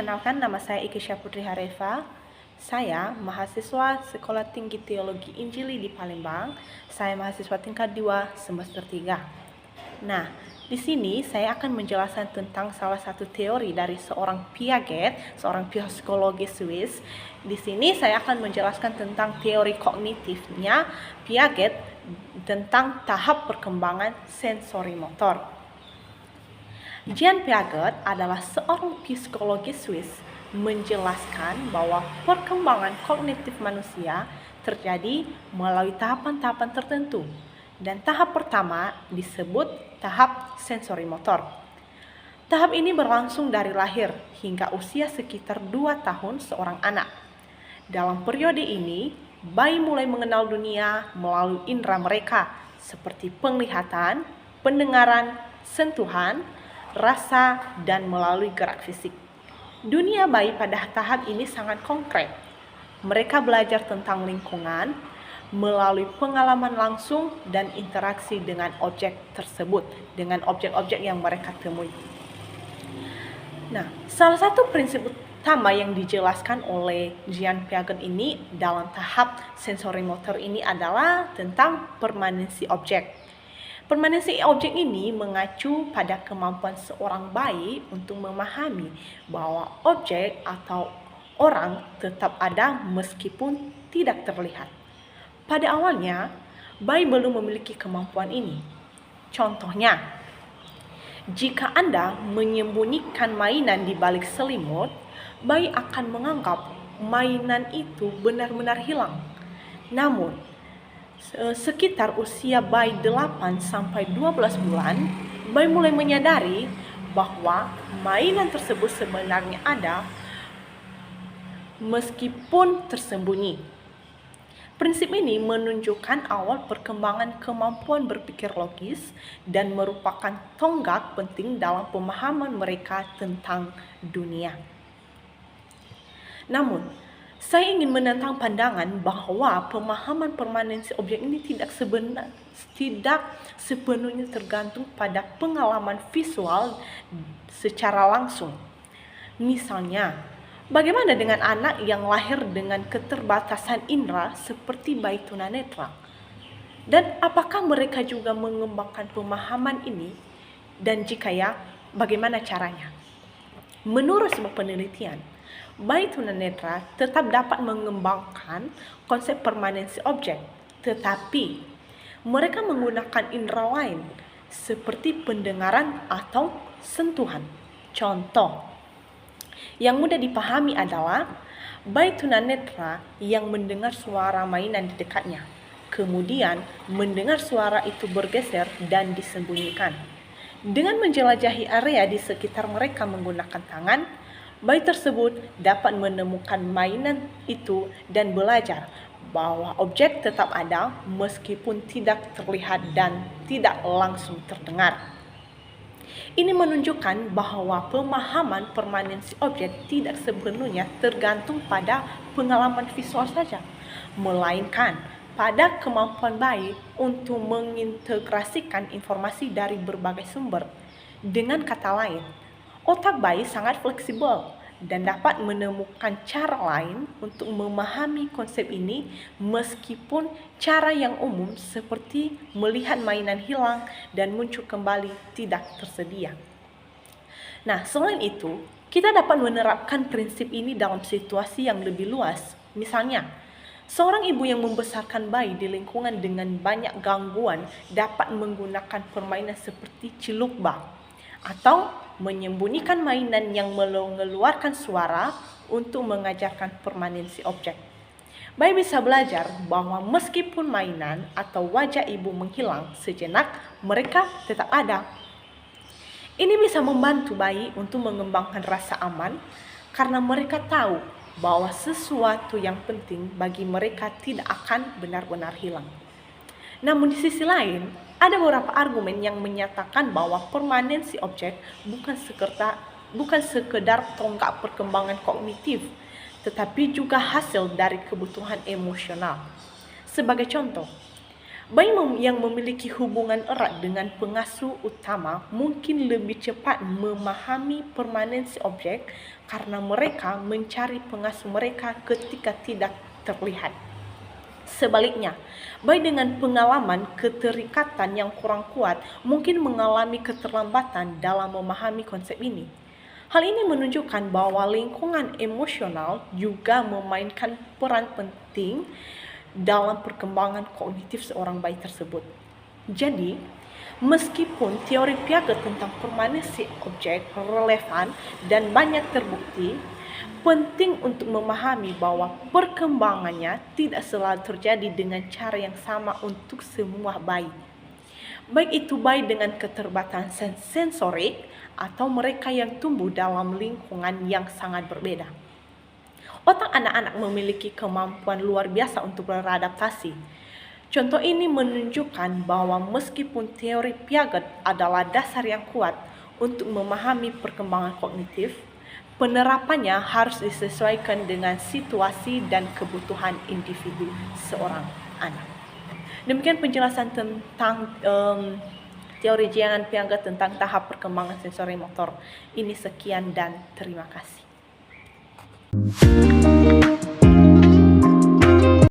Perkenalkan, nama saya Ikesha Putri Harefa. Saya mahasiswa Sekolah Tinggi Teologi Injili di Palembang. Saya mahasiswa tingkat 2 semester 3. Nah, di sini saya akan menjelaskan tentang salah satu teori dari seorang Piaget, seorang psikologi Swiss. Di sini saya akan menjelaskan tentang teori kognitifnya Piaget tentang tahap perkembangan sensori motor. Jean Piaget adalah seorang psikologi Swiss menjelaskan bahwa perkembangan kognitif manusia terjadi melalui tahapan-tahapan tertentu. Dan tahap pertama disebut tahap sensori motor. Tahap ini berlangsung dari lahir hingga usia sekitar 2 tahun seorang anak. Dalam periode ini, bayi mulai mengenal dunia melalui indera mereka seperti penglihatan, pendengaran, sentuhan, rasa, dan melalui gerak fisik. Dunia bayi pada tahap ini sangat konkret. Mereka belajar tentang lingkungan melalui pengalaman langsung dan interaksi dengan objek tersebut, dengan objek-objek yang mereka temui. Nah, salah satu prinsip utama yang dijelaskan oleh Jean Piaget ini dalam tahap sensori motor ini adalah tentang permanensi objek. Permanensi objek ini mengacu pada kemampuan seorang bayi untuk memahami bahwa objek atau orang tetap ada meskipun tidak terlihat. Pada awalnya, bayi belum memiliki kemampuan ini. Contohnya, jika Anda menyembunyikan mainan di balik selimut, bayi akan menganggap mainan itu benar-benar hilang. Namun, sekitar usia bayi 8 sampai 12 bulan, bayi mulai menyadari bahwa mainan tersebut sebenarnya ada meskipun tersembunyi. Prinsip ini menunjukkan awal perkembangan kemampuan berpikir logis dan merupakan tonggak penting dalam pemahaman mereka tentang dunia. Namun, saya ingin menentang pandangan bahwa pemahaman permanensi objek ini tidak sepenuhnya tergantung pada pengalaman visual secara langsung. Misalnya, bagaimana dengan anak yang lahir dengan keterbatasan indera seperti bayi tunanetra? Dan apakah mereka juga mengembangkan pemahaman ini? Dan jika ya, bagaimana caranya? Menurut sebuah penelitian, bayi tunanetra tetap dapat mengembangkan konsep permanensi objek, tetapi mereka menggunakan indera lain seperti pendengaran atau sentuhan. Contoh yang mudah dipahami adalah bayi tunanetra yang mendengar suara mainan di dekatnya, kemudian mendengar suara itu bergeser dan disembunyikan. Dengan menjelajahi area di sekitar mereka menggunakan tangan, bayi tersebut dapat menemukan mainan itu dan belajar bahwa objek tetap ada meskipun tidak terlihat dan tidak langsung terdengar. Ini menunjukkan bahwa pemahaman permanensi objek tidak sepenuhnya tergantung pada pengalaman visual saja, melainkan pada kemampuan bayi untuk mengintegrasikan informasi dari berbagai sumber. Dengan kata lain, otak bayi sangat fleksibel dan dapat menemukan cara lain untuk memahami konsep ini meskipun cara yang umum seperti melihat mainan hilang dan muncul kembali tidak tersedia. Nah, selain itu, kita dapat menerapkan prinsip ini dalam situasi yang lebih luas. Misalnya, seorang ibu yang membesarkan bayi di lingkungan dengan banyak gangguan dapat menggunakan permainan seperti ciluk bak atau menyembunyikan mainan yang mengeluarkan suara untuk mengajarkan permanensi objek. Bayi bisa belajar bahwa meskipun mainan atau wajah ibu menghilang sejenak, mereka tetap ada. Ini bisa membantu bayi untuk mengembangkan rasa aman karena mereka tahu bahwa sesuatu yang penting bagi mereka tidak akan benar-benar hilang. Namun di sisi lain, ada beberapa argumen yang menyatakan bahwa permanensi objek bukan sekedar tonggak perkembangan kognitif, tetapi juga hasil dari kebutuhan emosional. Sebagai contoh, Bayi yang memiliki hubungan erat dengan pengasuh utama mungkin lebih cepat memahami permanensi objek karena mereka mencari pengasuh mereka ketika tidak terlihat. Sebaliknya, bayi dengan pengalaman keterikatan yang kurang kuat mungkin mengalami keterlambatan dalam memahami konsep ini. Hal ini menunjukkan bahwa lingkungan emosional juga memainkan peran penting dalam perkembangan kognitif seorang bayi tersebut. Jadi, meskipun teori Piaget tentang permanensi objek relevan dan banyak terbukti, penting untuk memahami bahwa perkembangannya tidak selalu terjadi dengan cara yang sama untuk semua bayi. Baik itu bayi dengan keterbatasan sensorik atau mereka yang tumbuh dalam lingkungan yang sangat berbeda. Otak anak-anak memiliki kemampuan luar biasa untuk beradaptasi. Contoh ini menunjukkan bahwa meskipun teori Piaget adalah dasar yang kuat untuk memahami perkembangan kognitif, penerapannya harus disesuaikan dengan situasi dan kebutuhan individu seorang anak. Demikian penjelasan tentang teori Jeangan Piaget tentang tahap perkembangan sensori motor. Ini sekian dan terima kasih.